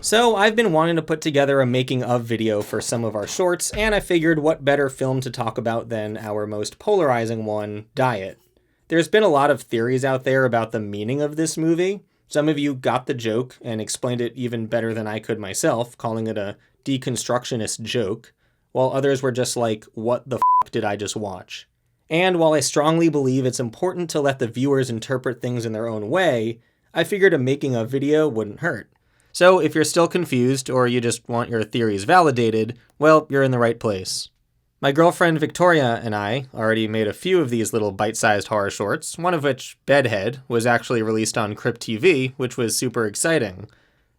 So I've been wanting to put together a making of video for some of our shorts, and I figured what better film to talk about than our most polarizing one, Diet. There's been a lot of theories out there about the meaning of this movie. Some of you got the joke and explained it even better than I could myself, calling it a deconstructionist joke, while others were just like, what the f*** did I just watch? And while I strongly believe it's important to let the viewers interpret things in their own way, I figured a making of video wouldn't hurt. So if you're still confused or you just want your theories validated, well, you're in the right place. My girlfriend Victoria and I already made a few of these little bite-sized horror shorts, one of which, Bedhead, was actually released on Crypt TV, which was super exciting.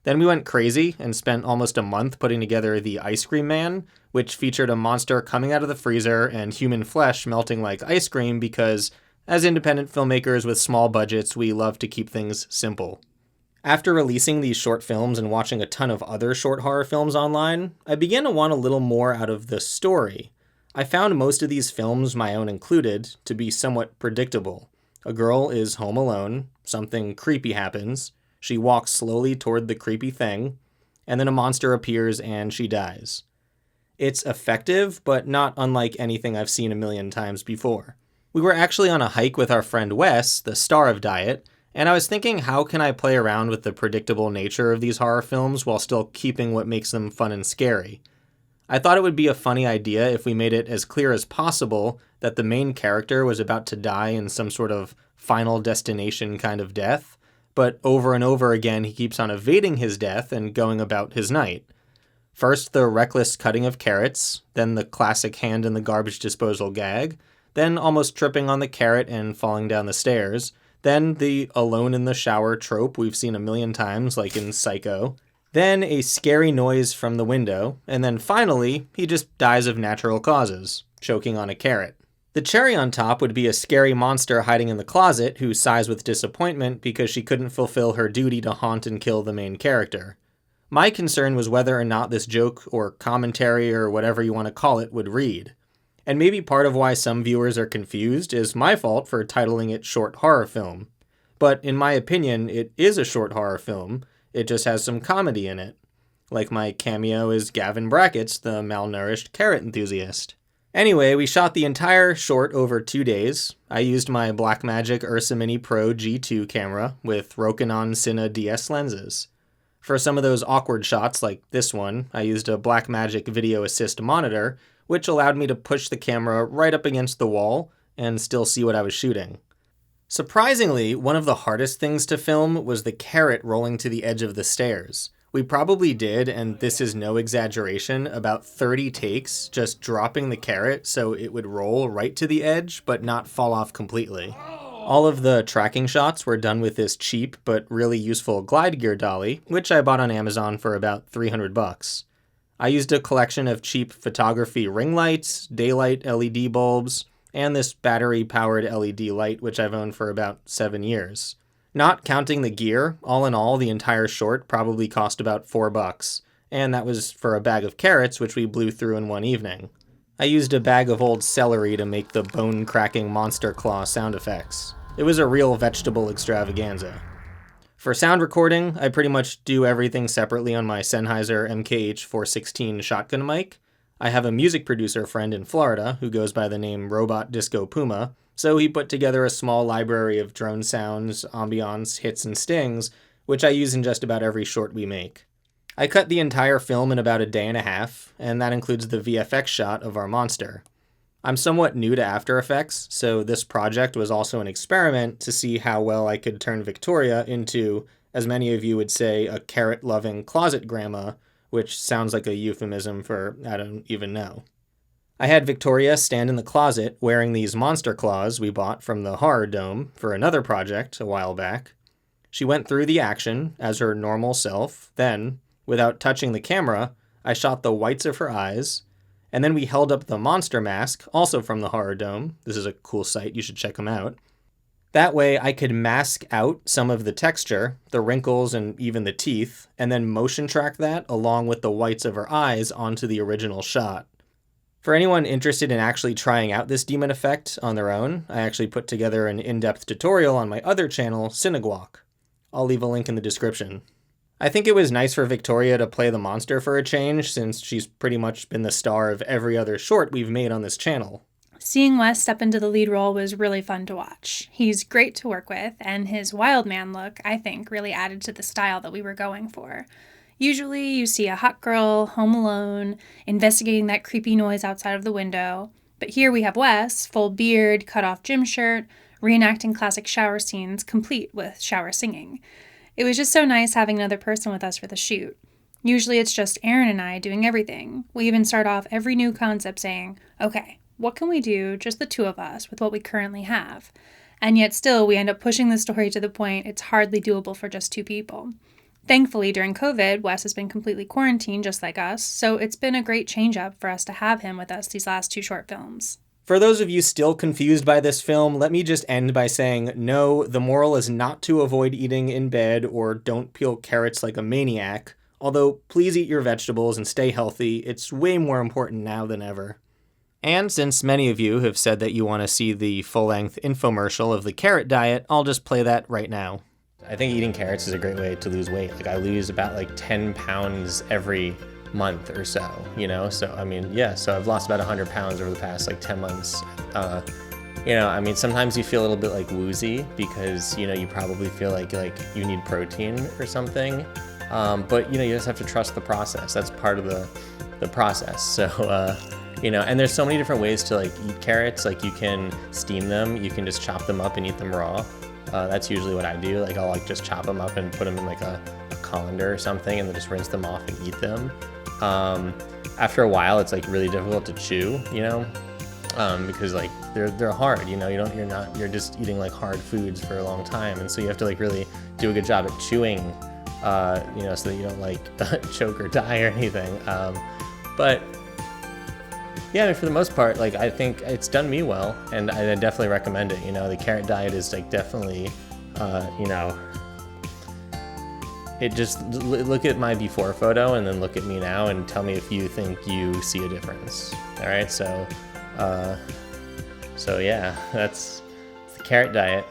Then we went crazy and spent almost a month putting together The Ice Cream Man, which featured a monster coming out of the freezer and human flesh melting like ice cream because, as independent filmmakers with small budgets, we love to keep things simple. After releasing these short films and watching a ton of other short horror films online, I began to want a little more out of the story. I found most of these films, my own included, to be somewhat predictable. A girl is home alone, something creepy happens, she walks slowly toward the creepy thing, and then a monster appears and she dies. It's effective, but not unlike anything I've seen a million times before. We were actually on a hike with our friend Wes, the star of Diet, and I was thinking, how can I play around with the predictable nature of these horror films while still keeping what makes them fun and scary? I thought it would be a funny idea if we made it as clear as possible that the main character was about to die in some sort of final destination kind of death, but over and over again he keeps on evading his death and going about his night. First the reckless cutting of carrots, then the classic hand in the garbage disposal gag, then almost tripping on the carrot and falling down the stairs, then the alone in the shower trope we've seen a million times, like in Psycho. Then a scary noise from the window. And then finally, he just dies of natural causes, choking on a carrot. The cherry on top would be a scary monster hiding in the closet who sighs with disappointment because she couldn't fulfill her duty to haunt and kill the main character. My concern was whether or not this joke or commentary or whatever you want to call it would read. And maybe part of why some viewers are confused is my fault for titling it short horror film. But in my opinion, it is a short horror film, it just has some comedy in it. Like my cameo as Gavin Brackett's the malnourished carrot enthusiast. Anyway, we shot the entire short over 2 days. I used my Blackmagic Ursa Mini Pro G2 camera with Rokinon Cine DS lenses. For some of those awkward shots like this one, I used a Blackmagic Video Assist monitor, which allowed me to push the camera right up against the wall and still see what I was shooting. Surprisingly, one of the hardest things to film was the carrot rolling to the edge of the stairs. We probably did, and this is no exaggeration, about 30 takes just dropping the carrot so it would roll right to the edge but not fall off completely. All of the tracking shots were done with this cheap but really useful glide gear dolly, which I bought on Amazon for about $300. I used a collection of cheap photography ring lights, daylight LED bulbs, and this battery-powered LED light which I've owned for about 7 years. Not counting the gear, all in all, the entire short probably cost about $4, and that was for a bag of carrots which we blew through in one evening. I used a bag of old celery to make the bone-cracking monster claw sound effects. It was a real vegetable extravaganza. For sound recording, I pretty much do everything separately on my Sennheiser MKH416 shotgun mic. I have a music producer friend in Florida who goes by the name Robot Disco Puma, so he put together a small library of drone sounds, ambiance, hits, and stings, which I use in just about every short we make. I cut the entire film in about a day and a half, and that includes the VFX shot of our monster. I'm somewhat new to After Effects, so this project was also an experiment to see how well I could turn Victoria into, as many of you would say, a carrot-loving closet grandma, which sounds like a euphemism for I don't even know. I had Victoria stand in the closet wearing these monster claws we bought from the Horror Dome for another project a while back. She went through the action as her normal self, then, without touching the camera, I shot the whites of her eyes, and then we held up the monster mask, also from the Horror Dome. This is a cool site, you should check them out. That way I could mask out some of the texture, the wrinkles and even the teeth, and then motion track that along with the whites of her eyes onto the original shot. For anyone interested in actually trying out this demon effect on their own, I actually put together an in-depth tutorial on my other channel, Cineguac. I'll leave a link in the description. I think it was nice for Victoria to play the monster for a change, since she's pretty much been the star of every other short we've made on this channel. Seeing Wes step into the lead role was really fun to watch. He's great to work with, and his wild man look, I think, really added to the style that we were going for. Usually you see a hot girl, home alone, investigating that creepy noise outside of the window, but here we have Wes, full beard, cut-off gym shirt, reenacting classic shower scenes, complete with shower singing. It was just so nice having another person with us for the shoot. Usually it's just Aaron and I doing everything. We even start off every new concept saying, okay, what can we do, just the two of us, with what we currently have? And yet still we end up pushing the story to the point it's hardly doable for just two people. Thankfully, during COVID, Wes has been completely quarantined just like us, so it's been a great change-up for us to have him with us these last two short films. For those of you still confused by this film, let me just end by saying, no, the moral is not to avoid eating in bed or don't peel carrots like a maniac. Although, please eat your vegetables and stay healthy. It's way more important now than ever. And since many of you have said that you want to see the full-length infomercial of the carrot diet, I'll just play that right now. I think eating carrots is a great way to lose weight. Like, I lose about 10 pounds every month or so, So, so I've lost about 100 pounds over the past 10 months. Sometimes you feel a little bit woozy because, you probably feel like you need protein or something. But, you just have to trust the process. That's part of the process. So, and there's so many different ways to eat carrots. You can steam them, you can just chop them up and eat them raw. That's usually what I do. I'll just chop them up and put them in a colander or something and then just rinse them off and eat them. After a while, it's really difficult to chew, because they're hard, you're just eating hard foods for a long time, and so you have to really do a good job at chewing, so that you don't choke or die or anything. But yeah, for the most part, I think it's done me well, and I definitely recommend it. The carrot diet is definitely, it just look at my before photo and then look at me now and tell me if you think you see a difference. All right, so yeah, that's the carrot diet.